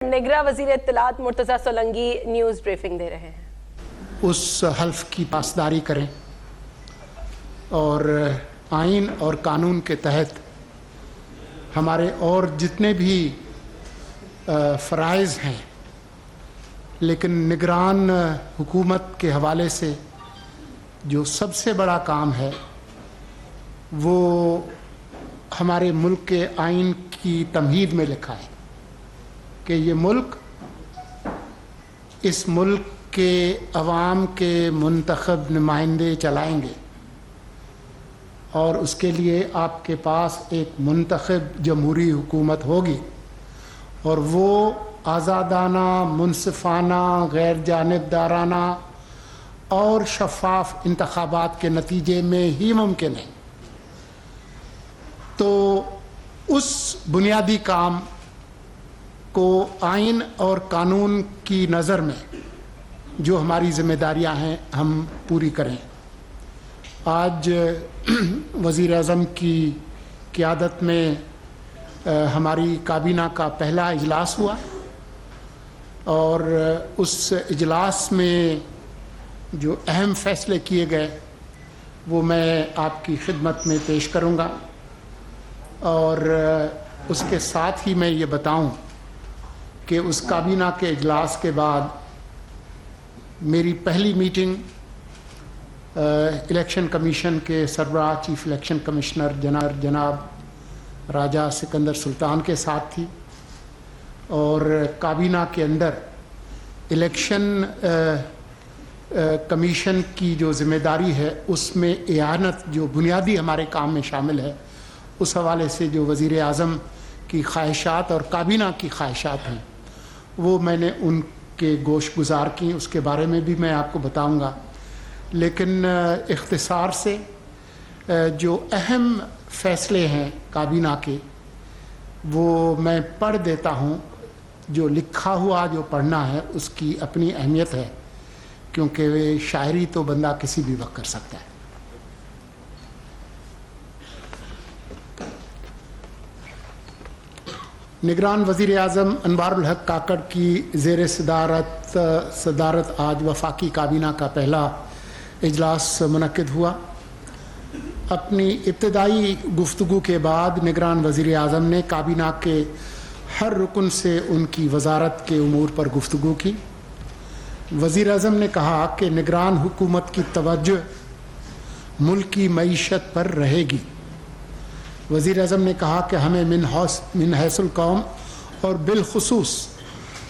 نگراں وزیر اطلاعات مرتضی سولنگی نیوز بریفنگ دے رہے ہیں۔ اس حلف کی پاسداری کریں اور آئین اور قانون کے تحت ہمارے اور جتنے بھی فرائض ہیں، لیکن نگران حکومت کے حوالے سے جو سب سے بڑا کام ہے وہ ہمارے ملک کے آئین کی تمہید میں لکھا ہے کہ یہ ملک اس ملک کے عوام کے منتخب نمائندے چلائیں گے، اور اس کے لیے آپ کے پاس ایک منتخب جمہوری حکومت ہوگی، اور وہ آزادانہ، منصفانہ، غیر جانبدارانہ اور شفاف انتخابات کے نتیجے میں ہی ممکن ہے۔ تو اس بنیادی کام کو آئین اور قانون کی نظر میں جو ہماری ذمہ داریاں ہیں ہم پوری کریں۔ آج وزیر اعظم کی قیادت میں ہماری کابینہ کا پہلا اجلاس ہوا، اور اس اجلاس میں جو اہم فیصلے کیے گئے وہ میں آپ کی خدمت میں پیش کروں گا، اور اس کے ساتھ ہی میں یہ بتاؤں کہ اس کابینہ کے اجلاس کے بعد میری پہلی میٹنگ الیکشن کمیشن کے سربراہ چیف الیکشن کمشنر جناب راجہ سکندر سلطان کے ساتھ تھی، اور کابینہ کے اندر الیکشن کمیشن کی جو ذمہ داری ہے اس میں اعانت جو بنیادی ہمارے کام میں شامل ہے، اس حوالے سے جو وزیر اعظم کی خواہشات اور کابینہ کی خواہشات ہیں وہ میں نے ان کے گوش گزار کی، اس کے بارے میں بھی میں آپ کو بتاؤں گا۔ لیکن اختصار سے جو اہم فیصلے ہیں کابینہ کے وہ میں پڑھ دیتا ہوں۔ جو لکھا ہوا جو پڑھنا ہے اس کی اپنی اہمیت ہے، کیونکہ شاعری تو بندہ کسی بھی وقت کر سکتا ہے۔ نگران وزیر اعظم انوار الحق کاکڑ کی زیر صدارت آج وفاقی کابینہ کا پہلا اجلاس منعقد ہوا۔ اپنی ابتدائی گفتگو کے بعد نگران وزیر اعظم نے کابینہ کے ہر رکن سے ان کی وزارت کے امور پر گفتگو کی۔ وزیر اعظم نے کہا کہ نگران حکومت کی توجہ ملک کی معیشت پر رہے گی۔ وزیر اعظم نے کہا کہ ہمیں من حیث القوم اور بالخصوص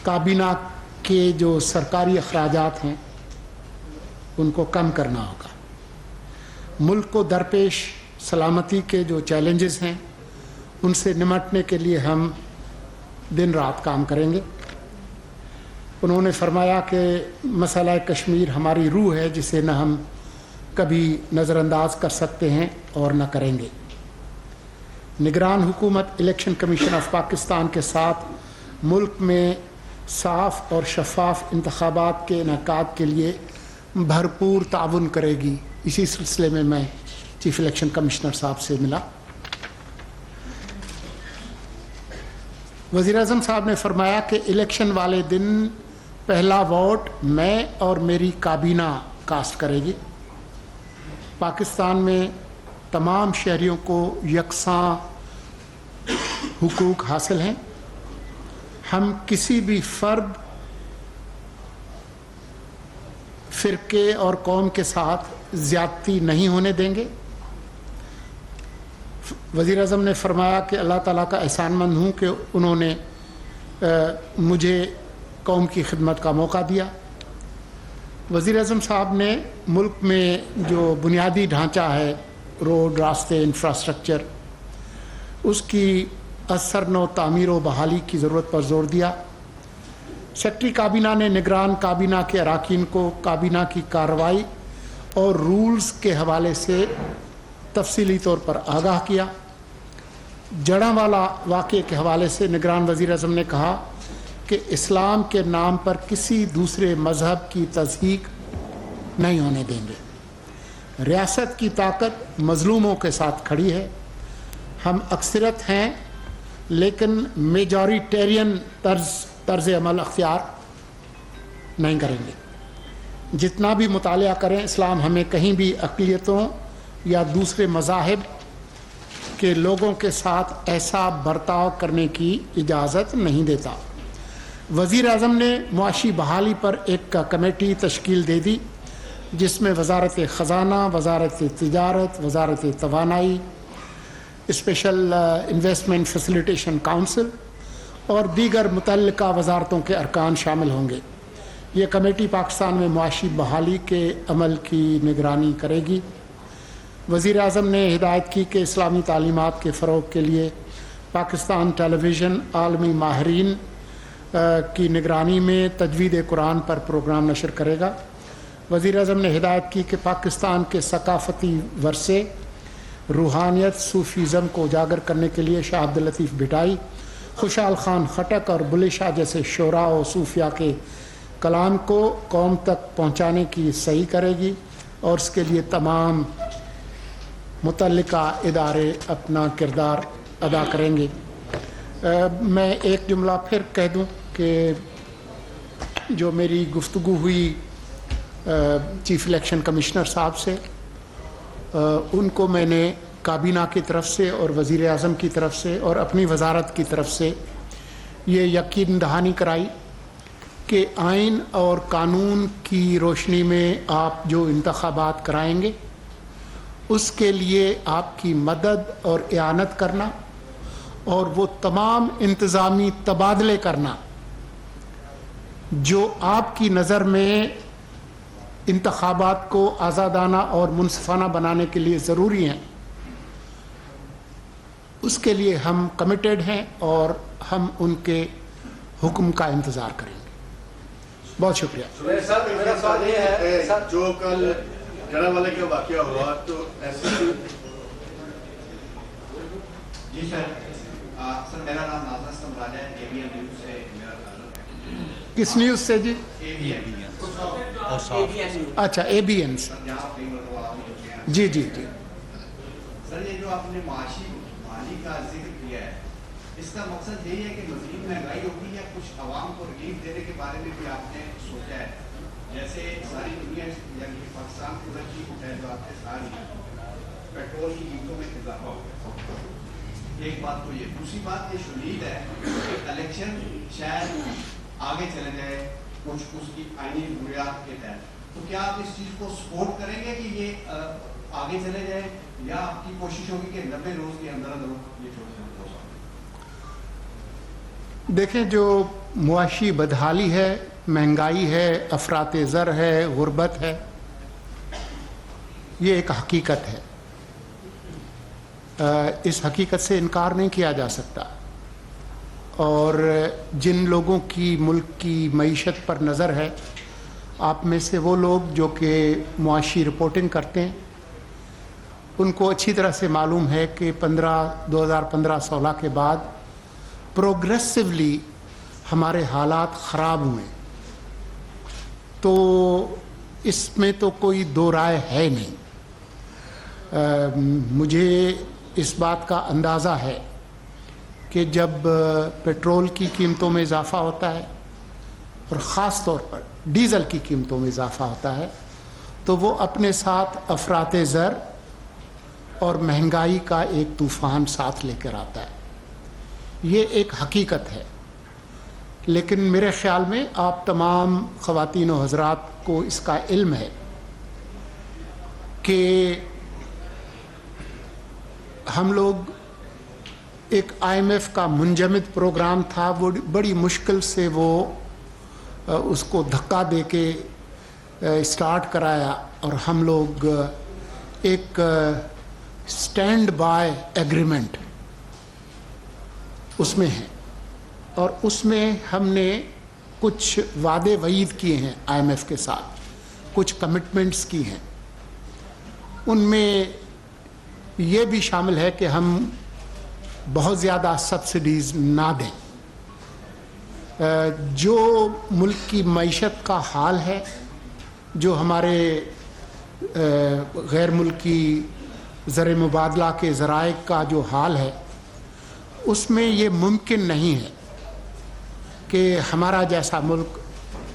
کابینہ کے جو سرکاری اخراجات ہیں ان کو کم کرنا ہوگا۔ ملک کو درپیش سلامتی کے جو چیلنجز ہیں ان سے نمٹنے کے لیے ہم دن رات کام کریں گے۔ انہوں نے فرمایا کہ مسئلہ کشمیر ہماری روح ہے جسے نہ ہم کبھی نظر انداز کر سکتے ہیں اور نہ کریں گے۔ نگران حکومت الیکشن کمیشن آف پاکستان کے ساتھ ملک میں صاف اور شفاف انتخابات کے انعقاد کے لیے بھرپور تعاون کرے گی۔ اسی سلسلے میں میں چیف الیکشن کمشنر صاحب سے ملا۔ وزیر اعظم صاحب نے فرمایا کہ الیکشن والے دن پہلا ووٹ میں اور میری کابینہ کاسٹ کرے گی۔ پاکستان میں تمام شہریوں کو یکساں حقوق حاصل ہیں۔ ہم کسی بھی فرد، فرقے اور قوم کے ساتھ زیادتی نہیں ہونے دیں گے۔ وزیر اعظم نے فرمایا کہ اللہ تعالیٰ کا احسان مند ہوں کہ انہوں نے مجھے قوم کی خدمت کا موقع دیا۔ وزیر اعظم صاحب نے ملک میں جو بنیادی ڈھانچہ ہے، روڈ، راستے، انفراسٹرکچر، اس کی اثر نو تعمیر و بحالی کی ضرورت پر زور دیا۔ سیکرٹری کابینہ نے نگران کابینہ کے اراکین کو کابینہ کی کارروائی اور رولز کے حوالے سے تفصیلی طور پر آگاہ کیا۔ جڑاں والا واقعے کے حوالے سے نگران وزیر اعظم نے کہا کہ اسلام کے نام پر کسی دوسرے مذہب کی تضحیک نہیں ہونے دیں گے۔ ریاست کی طاقت مظلوموں کے ساتھ کھڑی ہے۔ ہم اکثریت ہیں لیکن میجورٹیرین طرز طرز عمل اختیار نہیں کریں گے. جتنا بھی مطالعہ کریں اسلام ہمیں کہیں بھی اقلیتوں یا دوسرے مذاہب کے لوگوں کے ساتھ ایسا برتاؤ کرنے کی اجازت نہیں دیتا. وزیر اعظم نے معاشی بحالی پر ایک کمیٹی تشکیل دے دی جس میں وزارت خزانہ، وزارت تجارت، وزارت توانائی، اسپیشل انویسٹمنٹ فیسیلیٹیشن کونسل اور دیگر متعلقہ وزارتوں کے ارکان شامل ہوں گے. یہ کمیٹی پاکستان میں معاشی بحالی کے عمل کی نگرانی کرے گی. وزیر اعظم نے ہدایت کی کہ اسلامی تعلیمات کے فروغ کے لیے پاکستان ٹیلی ویژن عالمی ماہرین کی نگرانی میں تجوید قرآن پر پروگرام نشر کرے گا. وزیر اعظم نے ہدایت کی کہ پاکستان کے ثقافتی ورثے، روحانیت، صوفیزم کو اجاگر کرنے کے لیے شاہ عبداللطیف بھٹائی، خوشحال خان خٹک اور بلے شاہ جیسے شعراء و صوفیاء کے کلام کو قوم تک پہنچانے کی صحیح کرے گی اور اس کے لیے تمام متعلقہ ادارے اپنا کردار ادا کریں گے. میں ایک جملہ پھر کہہ دوں کہ جو میری گفتگو ہوئی چیف الیکشن کمشنر صاحب سے، ان کو میں نے کابینہ کی طرف سے اور وزیر اعظم کی طرف سے اور اپنی وزارت کی طرف سے یہ یقین دہانی کرائی کہ آئین اور قانون کی روشنی میں آپ جو انتخابات کرائیں گے اس کے لیے آپ کی مدد اور اعانت کرنا اور وہ تمام انتظامی تبادلے کرنا جو آپ کی نظر میں انتخابات کو آزادانہ اور منصفانہ بنانے کے لیے ضروری ہیں، اس کے لیے ہم کمیٹڈ ہیں اور ہم ان کے حکم کا انتظار کریں گے. بہت شکریہ. میرا سوال یہ ہے جو کل جڑا والے کا واقعہ ہوا تو ایسے جی سر میرا نام نازر سمراج ہے، اے بی این نیوز سے میرا تعلق ہے. کس نیوز سے جی؟ اے بی این اچھا اے بی این سے. جہاں پہ جی جی جی. سر یہ جو آپ نے معاشی بحالی کا ذکر کیا ہے، اس کا مقصد یہی ہے کہ مزید مہنگائی ہوگی یا کچھ عوام کو ریلیف دینے کے بارے میں بھی آپ نے سوچا ہے؟ جیسے ساری دنیا یعنی پاکستان کی وجہ جو ساری پیٹرول کی قیمتوں میں اضافہ ہو گیا. ایک بات تو یہ. دوسری بات یہ شدید ہے کہ الیکشن شاید آگے چلے جائے کچھ اس کی آئینی ضروریات کے تحت، تو کیا آپ اس چیز کو سپورٹ کریں گے کہ یہ آگے چلے جائے یا آپ کی کوشش ہوگی کہ 90 روز کے اندر اندر یہ چھوڑ دیں؟ دیکھیں، جو معاشی بدحالی ہے، مہنگائی ہے، افراط زر ہے، غربت ہے، یہ ایک حقیقت ہے. اس حقیقت سے انکار نہیں کیا جا سکتا. اور جن لوگوں کی ملک کی معیشت پر نظر ہے، آپ میں سے وہ لوگ جو کہ معاشی رپورٹنگ کرتے ہیں، ان کو اچھی طرح سے معلوم ہے کہ 2015-16 کے بعد پروگریسولی ہمارے حالات خراب ہوئے. تو اس میں تو کوئی دو رائے ہے نہیں. مجھے اس بات کا اندازہ ہے کہ جب پیٹرول کی قیمتوں میں اضافہ ہوتا ہے اور خاص طور پر ڈیزل کی قیمتوں میں اضافہ ہوتا ہے تو وہ اپنے ساتھ افراط زر اور مہنگائی کا ایک طوفان ساتھ لے کر آتا ہے. یہ ایک حقیقت ہے. لیکن میرے خیال میں آپ تمام خواتین و حضرات کو اس کا علم ہے کہ ہم لوگ ایک IMF کا منجمد پروگرام تھا، وہ بڑی مشکل سے وہ اس کو دھکا دے کے اسٹارٹ کرایا اور ہم لوگ ایک اسٹینڈ بائی ایگریمنٹ اس میں ہیں اور اس میں ہم نے کچھ وعدے وعید کیے ہیں IMF کے ساتھ، کچھ کمٹمنٹس کی ہیں. ان میں یہ بھی شامل ہے کہ ہم بہت زیادہ سبسڈیز نہ دیں. جو ملک کی معیشت کا حال ہے، جو ہمارے غیر ملکی زر مبادلہ کے ذرائع کا جو حال ہے، اس میں یہ ممکن نہیں ہے کہ ہمارا جیسا ملک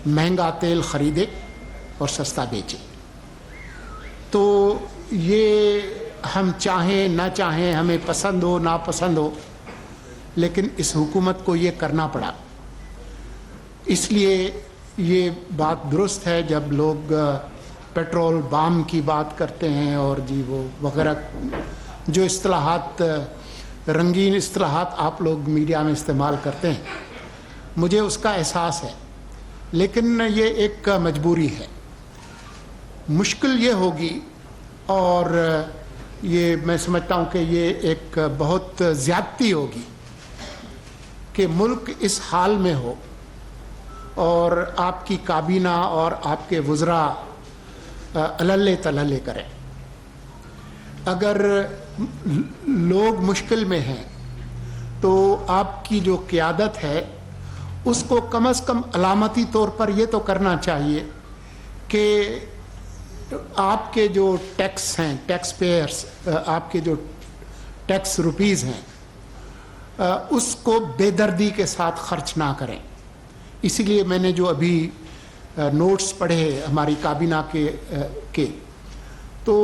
مہنگا تیل خریدے اور سستا بیچے. تو یہ ہم چاہیں نہ چاہیں, ہمیں پسند ہو ناپسند ہو, لیکن اس حکومت کو یہ کرنا پڑا. اس لیے یہ بات درست ہے جب لوگ پیٹرول بام کی بات کرتے ہیں اور جی وہ وغیرہ جو اصطلاحات, رنگین اصطلاحات آپ لوگ میڈیا میں استعمال کرتے ہیں, مجھے اس کا احساس ہے, لیکن یہ ایک مجبوری ہے. مشکل یہ ہوگی اور یہ میں سمجھتا ہوں کہ یہ ایک بہت زیادتی ہوگی کہ ملک اس حال میں ہو اور آپ کی کابینہ اور آپ کے وزراء اللے تللے کریں. اگر لوگ مشکل میں ہیں تو آپ کی جو قیادت ہے اس کو کم از کم علامتی طور پر یہ تو کرنا چاہیے کہ آپ کے جو ٹیکس ہیں, ٹیکس پیئرس, آپ کے جو ٹیکس روپیز ہیں, اس کو بے دردی کے ساتھ خرچ نہ کریں. اسی لیے میں نے جو ابھی نوٹس پڑھے ہماری کابینہ کے تو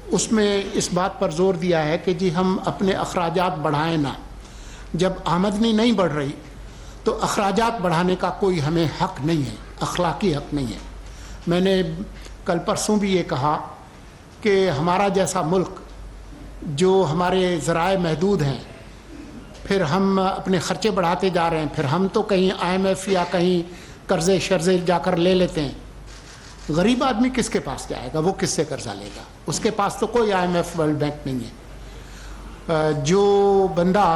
اس میں اس بات پر زور دیا ہے کہ جی ہم اپنے اخراجات بڑھائیں نہ. جب آمدنی نہیں بڑھ رہی تو اخراجات بڑھانے کا کوئی ہمیں حق نہیں ہے, اخلاقی حق نہیں ہے. میں نے کل پرسوں بھی یہ کہا کہ ہمارا جیسا ملک جو ہمارے ذرائع محدود ہیں, پھر ہم اپنے خرچے بڑھاتے جا رہے ہیں, پھر ہم تو کہیں IMF یا کہیں قرضے شرزے جا کر لے لیتے ہیں. غریب آدمی کس کے پاس جائے گا, وہ کس سے قرضہ لے گا؟ اس کے پاس تو کوئی IMF ورلڈ بینک نہیں ہے. جو بندہ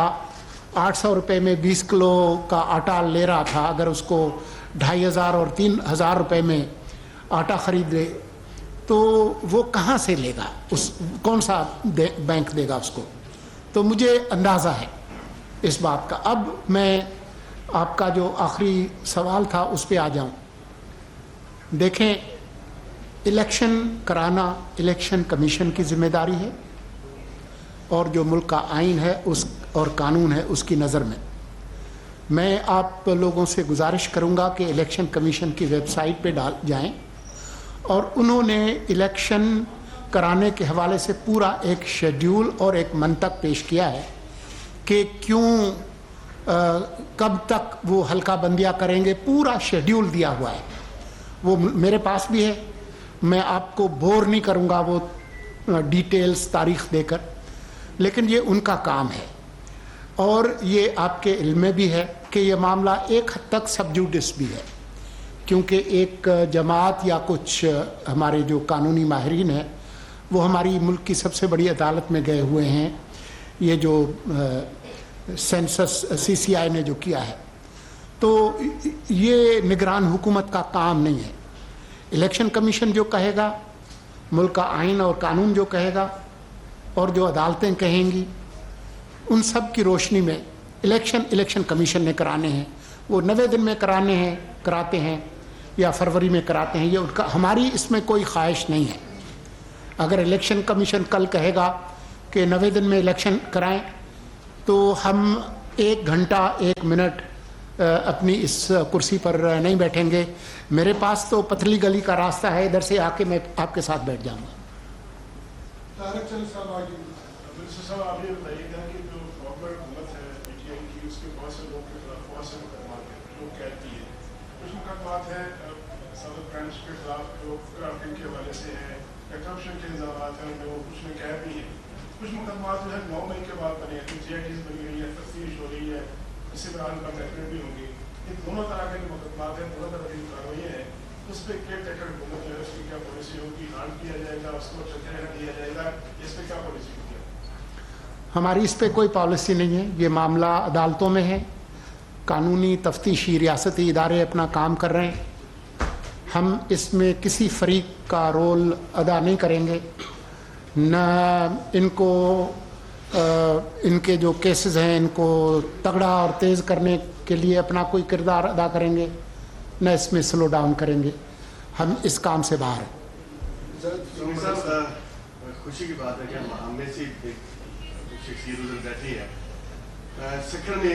800 روپے میں 20 کلو کا آٹا لے رہا تھا, اگر اس کو 2500 اور 3000 روپے میں آٹا خرید لے تو وہ کہاں سے لے گا؟ اس کون سا بینک دے گا اس کو؟ تو مجھے اندازہ ہے اس بات کا. اب میں آپ کا جو آخری سوال تھا اس پہ آ جاؤں. دیکھیں, الیکشن کرانا الیکشن کمیشن کی ذمہ داری ہے, اور جو ملک کا آئین ہے اس اور قانون ہے اس کی نظر میں آپ لوگوں سے گزارش کروں گا کہ الیکشن کمیشن کی ویب سائٹ پہ جائیں, اور انہوں نے الیکشن کرانے کے حوالے سے پورا ایک شیڈیول اور ایک منطق پیش کیا ہے کہ کیوں کب تک وہ حلقہ بندیاں کریں گے. پورا شیڈیول دیا ہوا ہے, وہ میرے پاس بھی ہے. میں آپ کو بور نہیں کروں گا وہ ڈیٹیلز تاریخ دے کر, لیکن یہ ان کا کام ہے. اور یہ آپ کے علم میں بھی ہے کہ یہ معاملہ ایک حد تک سب جوڈس بھی ہے, کیونکہ ایک جماعت یا کچھ ہمارے جو قانونی ماہرین ہیں وہ ہماری ملک کی سب سے بڑی عدالت میں گئے ہوئے ہیں. یہ جو سینسس CCI نے جو کیا ہے, تو یہ نگران حکومت کا کام نہیں ہے. الیکشن کمیشن جو کہے گا, ملک کا آئین اور قانون جو کہے گا, اور جو عدالتیں کہیں گی, ان سب کی روشنی میں الیکشن کمیشن نے کرانے ہیں. وہ 90 دن میں کراتے ہیں یا فروری میں کراتے ہیں, یہ ان کا, ہماری اس میں کوئی خواہش نہیں ہے. اگر الیکشن کمیشن کل کہے گا کہ 90 دن میں الیکشن کرائیں تو ہم 1 گھنٹہ 1 منٹ اپنی اس کرسی پر نہیں بیٹھیں گے. میرے پاس تو پتلی گلی کا راستہ ہے, ادھر سے آ کے میں آپ کے ساتھ بیٹھ جاؤں گا. صاحب آپ یہ بتائیے گا کہ جو فارورڈ حکومت ہے PTI کی, اس کے بہت سے لوگ کے خلاف بہت سے مقدمات ہیں, لوگ کہتی ہے کچھ مقدمات ہیں صدر کرائمس کے خلاف جو کرپشن کے حوالے سے ہیں یا کرپشن کے الزامات ہیں, جو کچھ میں کہہ بھی ہیں. کچھ مقدمات جو ہے 9 مئی کے بعد بنے ہیں, CIDs بنی ہوئی ہے, تفتیش ہو رہی ہے, اسی بران پر محکمے بھی ہوں گی. یہ دونوں طرح کے مقدمات ہیں, دونوں طرح کی کارروائیاں ہیں. اس پہ کیئر ٹیکر حکومت جو ہے اس کی کیا پالیسی ہوگی؟ ہارڈ کیا جائے گا, اس کو چلتے رہنے دیا جائے گا, اس پہ کیا پالیسی ہوگی؟ ہماری اس پہ کوئی پالیسی نہیں ہے. یہ معاملہ عدالتوں میں ہے, قانونی تفتیشی ریاستی ادارے اپنا کام کر رہے ہیں. ہم اس میں کسی فریق کا رول ادا نہیں کریں گے, نہ ان کو ان کے جو کیسز ہیں ان کو تگڑا اور تیز کرنے کے لیے اپنا کوئی کردار ادا کریں گے, نہ اس میں سلو ڈاؤن کریں گے. ہم اس کام سے باہر ہیں. خوشی کی بات ہے کہ ہم میں سے شخصیت ادھر بیٹھی ہے. سکھر نے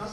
10